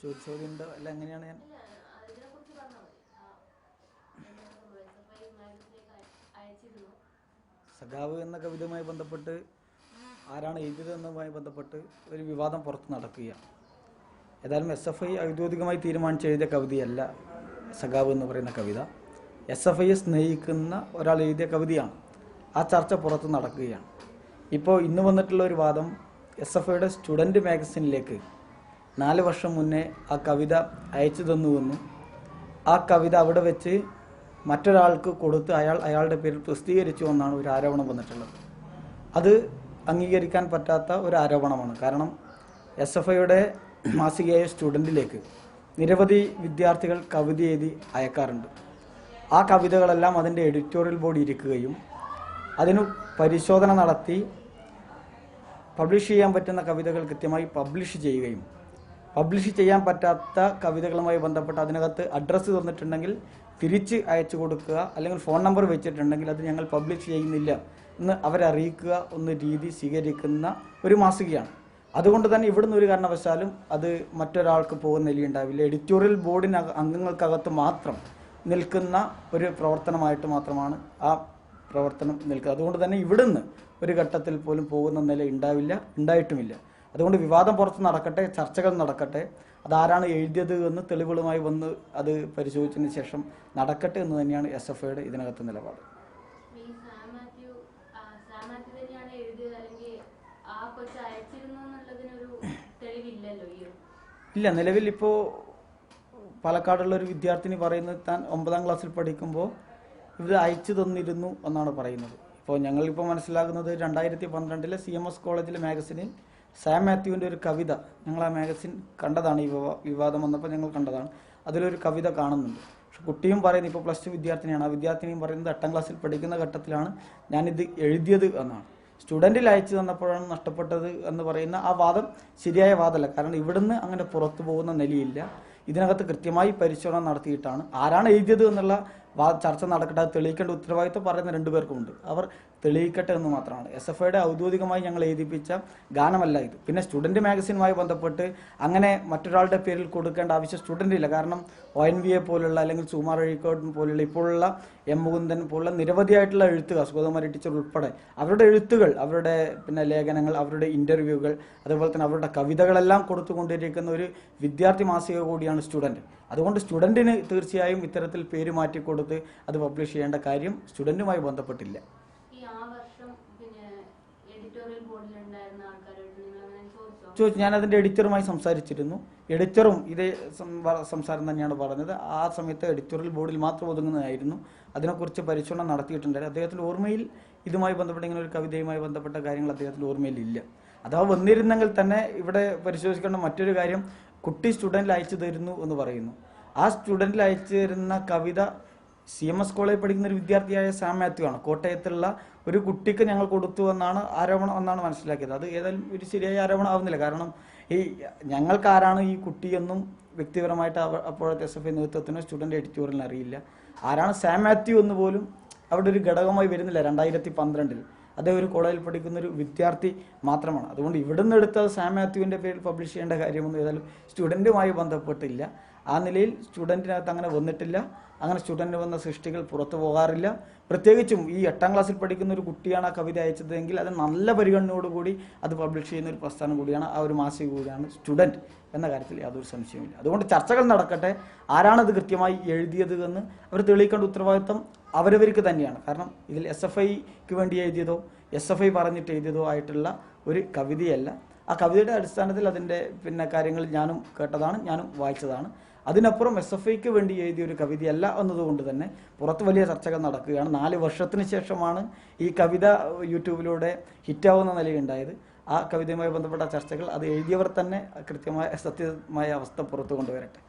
ചോദിച്ചോളിയുണ്ട് അല്ല എങ്ങനെയാണ് ഞാൻ സഖാവ് എന്ന കവിതയുമായി ബന്ധപ്പെട്ട് ആരാണ് എഴുതിയതെന്നതുമായി ബന്ധപ്പെട്ട് ഒരു വിവാദം പുറത്ത് നടക്കുകയാണ്. ഏതായാലും SFI ഔദ്യോഗികമായി തീരുമാനിച്ച് എഴുതിയ കവിതയല്ല സഖാവ് എന്ന് പറയുന്ന കവിത. SFIയെ സ്നേഹിക്കുന്ന ഒരാൾ എഴുതിയ കവിതയാണ്. ആ ചർച്ച പുറത്ത് നടക്കുകയാണ്. ഇപ്പോൾ ഇന്ന് വന്നിട്ടുള്ള ഒരു വാദം SFIയുടെ സ്റ്റുഡൻറ്റ് മാഗസിനിലേക്ക് 4 വർഷം മുന്നേ ആ കവിത അയച്ചു തന്നുവെന്നും ആ കവിത അവിടെ വെച്ച് മറ്റൊരാൾക്ക് കൊടുത്ത് അയാളുടെ പേരിൽ പ്രസിദ്ധീകരിച്ചു എന്നാണ് ഒരു ആരോപണം വന്നിട്ടുള്ളത്. അത് അംഗീകരിക്കാൻ പറ്റാത്ത ഒരു ആരോപണമാണ്. കാരണം SFIയുടെ മാസികയായ സ്റ്റുഡൻറ്റിലേക്ക് നിരവധി വിദ്യാർത്ഥികൾ കവിത എഴുതി അയക്കാറുണ്ട്. ആ കവിതകളെല്ലാം അതിൻ്റെ എഡിറ്റോറിയൽ ബോർഡ് ഇരിക്കുകയും അതിനു പരിശോധന നടത്തി പബ്ലിഷ് ചെയ്യാൻ പറ്റുന്ന കവിതകൾ കൃത്യമായി പബ്ലിഷ് ചെയ്യുകയും പബ്ലിഷ് ചെയ്യാൻ പറ്റാത്ത കവിതകളുമായി ബന്ധപ്പെട്ട് അതിനകത്ത് അഡ്രസ്സ് തന്നിട്ടുണ്ടെങ്കിൽ തിരിച്ച് അയച്ചു കൊടുക്കുക, അല്ലെങ്കിൽ ഫോൺ നമ്പർ വെച്ചിട്ടുണ്ടെങ്കിൽ അത് ഞങ്ങൾ പബ്ലിഷ് ചെയ്യുന്നില്ല എന്ന് അവരെ അറിയിക്കുക എന്ന രീതി സ്വീകരിക്കുന്ന ഒരു മാസികയാണ്. അതുകൊണ്ട് തന്നെ ഇവിടുന്ന് ഒരു കാരണവശാലും അത് മറ്റൊരാൾക്ക് പോകുന്ന നിലയുണ്ടാവില്ല. എഡിറ്റോറിയൽ ബോർഡിന് അംഗങ്ങൾക്കകത്ത് മാത്രം നിൽക്കുന്ന ഒരു പ്രവർത്തനമായിട്ട് മാത്രമാണ് ആ പ്രവർത്തനം നിൽക്കുക. അതുകൊണ്ട് തന്നെ ഇവിടുന്ന് ഒരു ഘട്ടത്തിൽ പോലും പോകുന്ന നില ഉണ്ടായിട്ടുമില്ല. അതുകൊണ്ട് വിവാദം പുറത്ത് നടക്കട്ടെ, ചർച്ചകൾ നടക്കട്ടെ, അതാരാണ് എഴുതിയത് എന്ന് തെളിവുകളുമായി വന്ന് അത് പരിശോധിച്ചതിന് ശേഷം നടക്കട്ടെ എന്ന് തന്നെയാണ് SFIയുടെ ഇതിനകത്ത് നിലപാട്. ഇല്ല, നിലവിൽ ഇപ്പോൾ പാലക്കാടുള്ള ഒരു വിദ്യാർത്ഥിനി പറയുന്നത് താൻ 9ാം ക്ലാസ്സിൽ പഠിക്കുമ്പോൾ ഇത് അയച്ചു തന്നിരുന്നു എന്നാണ് പറയുന്നത്. ഇപ്പോൾ ഞങ്ങളിപ്പോൾ മനസ്സിലാകുന്നത് 2012 CMS കോളേജിലെ മാഗസിനിൽ സാം മാത്യുവിൻ്റെ ഒരു കവിത, ഞങ്ങൾ ആ മാഗസിൻ കണ്ടതാണ്, ഈ വിവാദം വന്നപ്പോൾ ഞങ്ങൾ കണ്ടതാണ്, അതിലൊരു കവിത കാണുന്നുണ്ട്. പക്ഷെ കുട്ടിയും പറയുന്നത്, ഇപ്പോൾ +2 വിദ്യാർത്ഥിനിയാണ്, ആ വിദ്യാർത്ഥിനിയും പറയുന്നത് 8ാം ക്ലാസ്സിൽ പഠിക്കുന്ന ഘട്ടത്തിലാണ് ഞാനിത് എഴുതിയത് എന്നാണ്. സ്റ്റുഡൻറ്റിൽ അയച്ചു തന്നപ്പോഴാണ് നഷ്ടപ്പെട്ടത് എന്ന് പറയുന്ന ആ വാദം ശരിയായ വാദമല്ല. കാരണം ഇവിടുന്ന് അങ്ങനെ പുറത്തു പോകുന്ന നിലയില്ല. ഇതിനകത്ത് കൃത്യമായി പരിശോധന നടത്തിയിട്ടാണ് ആരാണ് എഴുതിയത് എന്നുള്ള ചർച്ച നടക്കട്ടെ. അത് തെളിയിക്കേണ്ട ഉത്തരവാദിത്വം പറയുന്ന 2 പേർക്കുമുണ്ട്. അവർ തെളിയിക്കട്ടെ എന്ന് മാത്രമാണ്. SFIയുടെ ഔദ്യോഗികമായി ഞങ്ങൾ എഴുതിപ്പിച്ച ഗാനമല്ല ഇത്. പിന്നെ സ്റ്റുഡൻറ്റ് മാഗസിനുമായി ബന്ധപ്പെട്ട് അങ്ങനെ മറ്റൊരാളുടെ പേരിൽ കൊടുക്കേണ്ട ആവശ്യം സ്റ്റുഡൻറ്റില്ല. കാരണം ONVയെ പോലുള്ള, അല്ലെങ്കിൽ സുമാർ അഴീക്കോട് പോലുള്ള, ഇപ്പോഴുള്ള M മുകുന്ദൻ പോലുള്ള നിരവധിയായിട്ടുള്ള എഴുത്തുകാർ, സുഗതകുമാരി ടീച്ചർ ഉൾപ്പെടെ, അവരുടെ എഴുത്തുകൾ, അവരുടെ പിന്നെ ലേഖനങ്ങൾ, അവരുടെ ഇൻ്റർവ്യൂകൾ, അതുപോലെ തന്നെ അവരുടെ കവിതകളെല്ലാം കൊടുത്തുകൊണ്ടിരിക്കുന്ന ഒരു വിദ്യാർത്ഥി മാസിക കൂടിയാണ് സ്റ്റുഡൻറ്റ്. അതുകൊണ്ട് സ്റ്റുഡൻറ്റിന് തീർച്ചയായും ഇത്തരത്തിൽ പേര് മാറ്റിക്കൊടുത്ത് അത് പബ്ലിഷ് ചെയ്യേണ്ട കാര്യം സ്റ്റുഡൻറ്റുമായി ബന്ധപ്പെട്ടില്ല. ചോദിച്ചു, ഞാൻ അതിൻ്റെ എഡിറ്ററുമായി സംസാരിച്ചിരുന്നു. എഡിറ്ററും ഇതേ സംസാരം തന്നെയാണ് പറഞ്ഞത്. ആ സമയത്ത് എഡിറ്റോറിയൽ ബോർഡിൽ മാത്രം ഒതുങ്ങുന്നതായിരുന്നു. അതിനെക്കുറിച്ച് പരിശോധന നടത്തിയിട്ടുണ്ടായിരുന്നു. അദ്ദേഹത്തിൻ്റെ ഓർമ്മയിൽ ഇതുമായി ബന്ധപ്പെട്ട ഇങ്ങനെ ഒരു കവിതയുമായി ബന്ധപ്പെട്ട കാര്യങ്ങൾ അദ്ദേഹത്തിൻ്റെ ഓർമ്മയിലില്ല. അഥവാ വന്നിരുന്നെങ്കിൽ തന്നെ ഇവിടെ പരിശോധിക്കേണ്ട മറ്റൊരു കാര്യം, കുട്ടി സ്റ്റുഡൻറ്റിൽ അയച്ചു തരുന്നു എന്ന് പറയുന്നു. ആ സ്റ്റുഡൻറ്റിൽ അയച്ചു തരുന്ന കവിത CMS കോളേജിൽ പഠിക്കുന്ന ഒരു വിദ്യാർത്ഥിയായ സാം മാത്യു ആണ്. കോട്ടയത്തുള്ള ഒരു കുട്ടിക്ക് ഞങ്ങൾ കൊടുത്തു എന്നാണ് ആരോപണം എന്നാണ് മനസ്സിലാക്കിയത്. അത് ഏതായാലും ഒരു ശരിയായ ആരോപണം ആവുന്നില്ല. കാരണം ഈ ഞങ്ങൾക്കാരാണ് ഈ കുട്ടിയെന്നും വ്യക്തിപരമായിട്ട് അപ്പോഴത്തെ SFI നേതൃത്വത്തിനോ സ്റ്റുഡൻറ്റ് എഡിറ്റോറിയലിന് അറിയില്ല. ആരാണ് സാം മാത്യു എന്ന് പോലും അവിടെ ഒരു ഘടകമായി വരുന്നില്ല. 2012 അദ്ദേഹം ഒരു കോളേജിൽ പഠിക്കുന്ന ഒരു വിദ്യാർത്ഥി മാത്രമാണ്. അതുകൊണ്ട് ഇവിടുന്ന് എടുത്തത് സാം മാത്യുവിൻ്റെ പേരിൽ പബ്ലിഷ് ചെയ്യേണ്ട കാര്യമൊന്നും ഏതായാലും സ്റ്റുഡൻറ്റുമായി ബന്ധപ്പെട്ടില്ല. ആ നിലയിൽ സ്റ്റുഡൻറ്റിനകത്ത് അങ്ങനെ വന്നിട്ടില്ല. അങ്ങനെ സ്റ്റുഡൻറ്റ് വന്ന സൃഷ്ടികൾ പുറത്തു പോകാറില്ല. പ്രത്യേകിച്ചും ഈ 8ാം ക്ലാസ്സിൽ പഠിക്കുന്ന ഒരു കുട്ടിയാണ് ആ കവിത അയച്ചതെങ്കിൽ അത് നല്ല പരിഗണനയോടുകൂടി അത് പബ്ലിഷ് ചെയ്യുന്ന ഒരു പ്രസ്ഥാനം കൂടിയാണ്, ആ ഒരു മാസിക കൂടിയാണ് സ്റ്റുഡൻറ്റ് എന്ന കാര്യത്തിൽ യാതൊരു സംശയവുമില്ല. അതുകൊണ്ട് ചർച്ചകൾ നടക്കട്ടെ. ആരാണത് കൃത്യമായി എഴുതിയത് എന്ന് അവർ തെളിയിക്കേണ്ട ഉത്തരവാദിത്വം അവരവർക്ക് തന്നെയാണ്. കാരണം ഇതിൽ SFIക്ക് വേണ്ടി എഴുതിയതോ SFI പറഞ്ഞിട്ട് എഴുതിയതോ ആയിട്ടുള്ള ഒരു കവിതയല്ല. ആ കവിതയുടെ അടിസ്ഥാനത്തിൽ അതിൻ്റെ പിന്നെ കാര്യങ്ങൾ ഞാനും കേട്ടതാണ്, ഞാനും വായിച്ചതാണ്. അതിനപ്പുറം SFIക്ക് വേണ്ടി എഴുതിയ ഒരു കവിതയല്ല എന്നതുകൊണ്ട് തന്നെ പുറത്ത് വലിയ ചർച്ചകൾ നടക്കുകയാണ്. 4 വർഷത്തിന് ശേഷമാണ് ഈ കവിത യൂട്യൂബിലൂടെ ഹിറ്റാവുന്ന നിലയുണ്ടായത്. ആ കവിതയുമായി ബന്ധപ്പെട്ട ചർച്ചകൾ അത് എഴുതിയവർ തന്നെ കൃത്യമായ സത്യമായ അവസ്ഥ പുറത്തു കൊണ്ടുവരട്ടെ.